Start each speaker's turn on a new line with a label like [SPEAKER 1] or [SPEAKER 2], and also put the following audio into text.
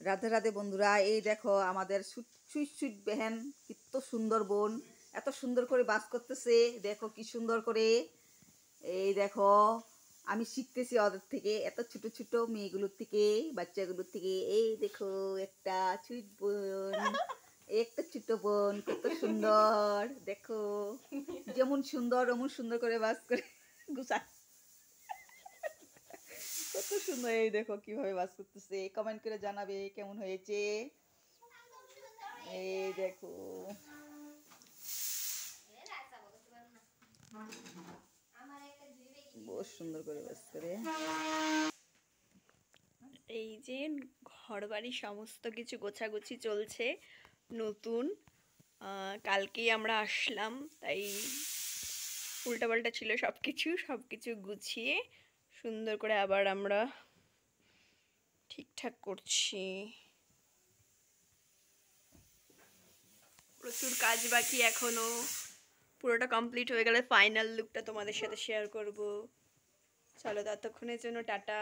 [SPEAKER 1] রাধে রাধে বন্ধুরা, এই দেখো আমাদের সুইট সুইট বেহেন কত সুন্দর বোন, এত সুন্দর করে বাস করতেছে। দেখো কি সুন্দর করে, এই দেখো আমি শিখতেছি ওদের থেকে, এত ছোট ছোট মেয়েগুলোর থেকে, বাচ্চাগুলোর থেকে। এই দেখো একটা সুইট বোন, একটা ছোট বোন, কত সুন্দর। দেখো যেমন সুন্দর অমন সুন্দর করে বাস করে গুছা, কত সুন্দর। এই দেখো কিভাবে বাস করতেছে, কমেন্ট করে জানাবে কেমন হয়েছে। এই দেখো বহুত সুন্দর করে বাস করে।
[SPEAKER 2] এই যে ঘরবাড়ি সমস্ত কিছু গোছাগুছি চলছে। নতুন কালকেই আমরা আসলাম, তাই উল্টাপাল্টা ছিল সব কিছু গুছিয়ে সুন্দর করে আবার আমরা ঠিকঠাক করছি। প্রচুর কাজ বাকি এখনো, পুরোটা কমপ্লিট হয়ে গেলে ফাইনাল লুকটা তোমাদের সাথে শেয়ার করব। চলো ততক্ষণের জন্য টাটা।